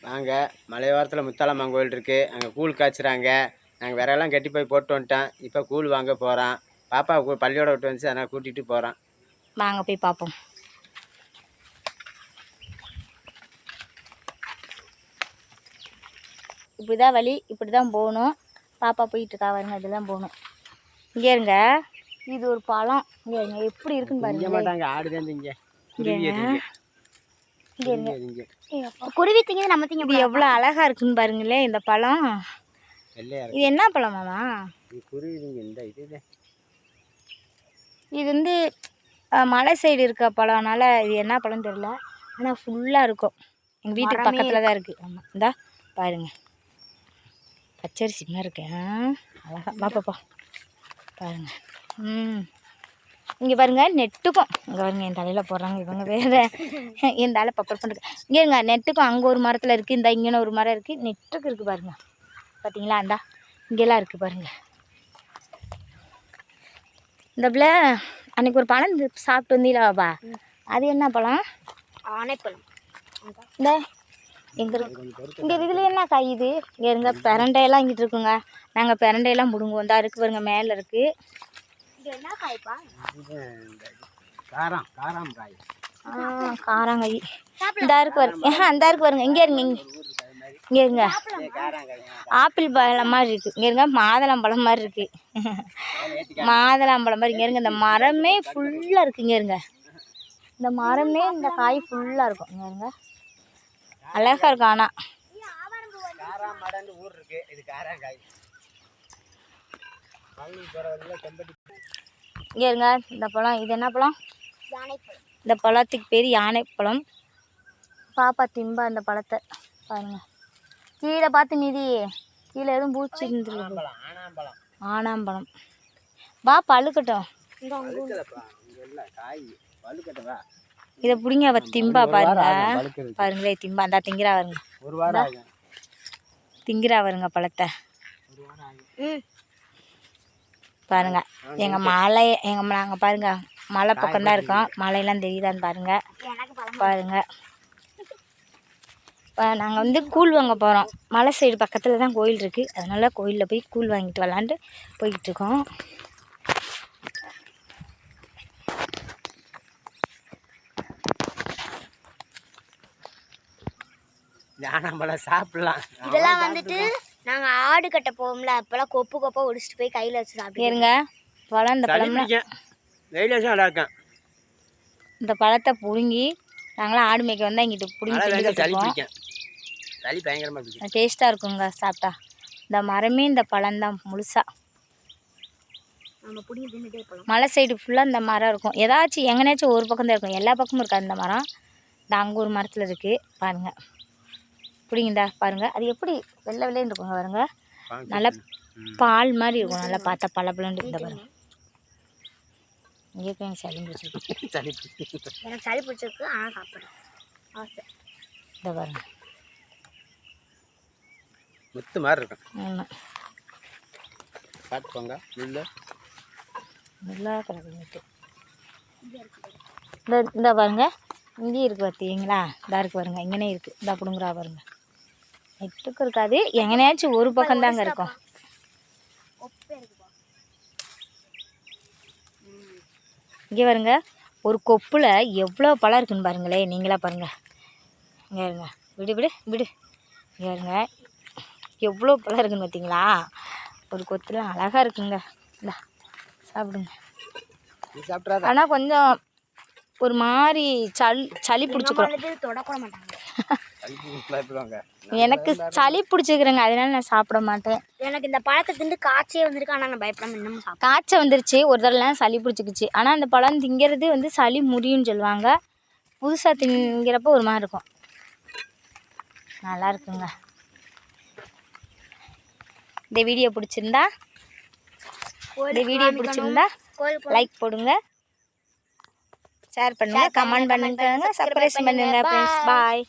வாங்க மலையோரத்தில் முத்தாலம்மன் கோயில் இருக்குது. அங்கே கூழ் காய்ச்சுறாங்க. நாங்கள் விறகெல்லாம் கட்டி போய் போட்டு வந்துட்டோம். இப்போ கூழ் வாங்க போகிறோம். பாப்பா பள்ளியோட விட்டு வந்துச்சு, அதனால் கூட்டிகிட்டு போகிறோம். வாங்க போய் பார்ப்போம். இப்படி தான் வழி, இப்படி தான் போகணும். பாப்பா போயிட்டு இருக்கா பாருங்க, இதெல்லாம் போகணும். இங்கே இருங்க, இது ஒரு பழம். இங்கே இருங்க எப்படி இருக்குன்னு பாருங்க. மாட்டாங்க ஆடுதான் இங்கே குருவி திங்க நம்ம திங்க. இது எவ்வளோ அழகா இருக்குன்னு பாருங்களேன் இந்த பழம். இது என்ன பழமாமா? இது வந்து மலை சைடு இருக்க பழம்னால இது என்ன பழம் தெரியல, ஆனால் ஃபுல்லாக இருக்கும். எங்கள் வீட்டுக்கு பக்கத்தில் தான் இருக்குது. ஆமாம், இந்தா பாருங்க, பச்சரிசி மாதிரி இருக்கு. அழகா பாப்பாப்பா பாருங்க. இங்கே பாருங்க நெட்டுக்கும், இங்கே பாருங்க என் தலையில் போடுறாங்க இவங்க வேறு. என் தலை பப்பர் பண்ணுறது. இங்கே இருங்க நெட்டுக்கும் அங்கே ஒரு மரத்தில் இருக்குது, இந்த இங்கே ஒரு மரம் இருக்குது, நெட்டுக்கு இருக்குது பாருங்க. பார்த்தீங்களா, இந்தா இங்கெல்லாம் இருக்குது பாருங்க. இந்த பிள்ளை அன்றைக்கி ஒரு பழம் சாப்பிட்டு வந்தீங்களாப்பா, அது என்ன பழம்? ஆனைப்பழம். இந்த எங்கே இருக்கு? இங்கே இதில் என்ன காய் இது? இங்கே இருங்க பிரண்டையெல்லாம் இங்கிட்டு இருக்குங்க. நாங்கள் பிரண்டையெல்லாம் பிடுங்குவோம். தான் இருக்குது பாருங்க, மேலே இருக்குது. இது என்ன காய்ப்பா? காராங்காய். காராங்காய். இந்த இருக்கு பாருங்க, அந்த இருக்கு பாருங்க. இங்கே இருங்க, இங்கே இருங்க ஆப்பிள் பழம் மாதிரி இருக்குது. இங்கே இருங்க மாதுளம்பழம் மாதிரி இருக்குது. மாதுளம்பழம் மாதிரி. இங்கே இருங்க இந்த மரமே ஃபுல்லாக இருக்குது. இங்கே இருங்க இந்த மரமே இந்த காய் ஃபுல்லாக இருக்கும். இங்கே இருங்க அழகாக இருக்கும். ஆனால் இங்கே இருங்க இந்த பழம், இது என்ன பழம்? இந்த பழத்துக்கு பேர் யானைப்பழம். பாப்பா திம்பா இந்த பழத்தை பாருங்க. கீழே பார்த்து மீதி கீழே எதுவும் பூச்சி இருந்துருக்கு. ஆனாம்பழம். வா பழுக்கட்டும். இதை பிடிங்க அவ திம்பா பாருங்க. பாருங்களே திம்பா அந்த திங்கிறா வருங்க, திங்கிறா வருங்க பழத்தை பாருங்க. எங்கள் மலை நாங்கள் பாருங்க மலை பக்கம்தான் இருக்கோம். மலையெல்லாம் தெரியுதான்னு பாருங்க. பாருங்க இப்போ நாங்கள் வந்து கூழ் வாங்க போகிறோம். மலை சைடு பக்கத்தில் தான் கோயில் இருக்குது, அதனால் கோயிலில் போய் கூழ் வாங்கிட்டு வரலான்ட்டு போய்கிட்டு இருக்கோம். ஞானம்பழம் சாப்பிடலாம். இதெல்லாம் வந்துட்டு நாங்கள் ஆடு கட்ட போவோம்ல, அப்போல்லாம் கொப்பு கொப்பா ஒடிச்சிட்டு போய் கையில் வச்சு சாப்பிடுங்க. பழம் இந்த பழம்லாம் இருக்கும். இந்த பழத்தை பிடுங்கி நாங்களாம் ஆடு மேய்க்க வந்தால் இங்கிட்டு பிடுங்கி டேஸ்ட்டாக இருக்குங்க சாப்பிட்டா. இந்த மரமே இந்த பழம்தான் முழுசாக. மலை சைடு ஃபுல்லாக இந்த மரம் இருக்கும். ஏதாச்சும் எங்கேனாச்சும் ஒரு பக்கம் தான் இருக்கும், எல்லா பக்கமும் இருக்காது இந்த மரம். இந்த அங்கே ஒரு மரத்தில் இருக்குது பாருங்க. பிடிங்கதா பாருங்கள், அது எப்படி வெள்ளை வெள்ளைன்னு இருக்குங்க பாருங்க. நல்லா பால் மாதிரி இருக்கும், நல்லா பார்த்தா பழப்பழன்னு இருந்த பாருங்க. இங்கே எனக்கு சளி பிடிச்சிருக்கு. எனக்கு சளி பிடிச்சிருக்கு, ஆனால் சாப்பிட்றேன் ஆசை. இந்த பாருங்க முத்து மாதிரி இருக்கும். ஆமாம் பார்த்துக்கோங்க. நல்லா கிடக்கு. இந்த பாருங்க இங்கேயும் இருக்குது பார்த்தீங்களா, இதாக இருக்குது பாருங்க. இங்கேனே இருக்குது, இந்த அப்படிங்கிறா பாருங்க. நெட்டுக்கு இருக்காது, எங்கேனாச்சும் ஒரு பக்கம் தாங்க இருக்கும். இங்கே பாருங்க ஒரு கொப்பில் எவ்வளோ பழம் இருக்குன்னு பாருங்களே, நீங்களா பாருங்கள். இங்கே இருங்க விடு விடு விடு. இங்கே இருங்க எவ்வளோ பழம் இருக்குன்னு பார்த்தீங்களா, ஒரு கொத்தில் அழகாக இருக்குங்க. இந்த சாப்பிடுங்க. ஆனால் கொஞ்சம் ஒரு மாதிரி சளி பிடிச்சிக்கிறோம். தொடக்கூட மாட்டாங்க. எனக்கு சளி பிடிச்சிக்கிறேங்க, அதனால நான் சாப்பிட மாட்டேன். எனக்கு இந்த பழத்தை திண்டு காய்ச்சே வந்திருக்கு, ஆனால் நான் பயப்படாம இன்னமும் காய்ச்சல் வந்துருச்சு. ஒரு தடவைலாம் சளி பிடிச்சிக்கிச்சு. ஆனால் அந்த பழம் திங்கிறது வந்து சளி முடியும்னு சொல்லுவாங்க. புதுசாக திங்கிறப்போ ஒரு மாதிரி இருக்கும், நல்லா இருக்குங்க. இந்த வீடியோ பிடிச்சிருந்தா லைக் போடுங்க, ஷேர் பண்ணுங்க, கமெண்ட் பண்ணுங்க, சப்ஸ்கிரைப் பண்ணுங்க ஃப்ரெண்ட்ஸ். பாய்.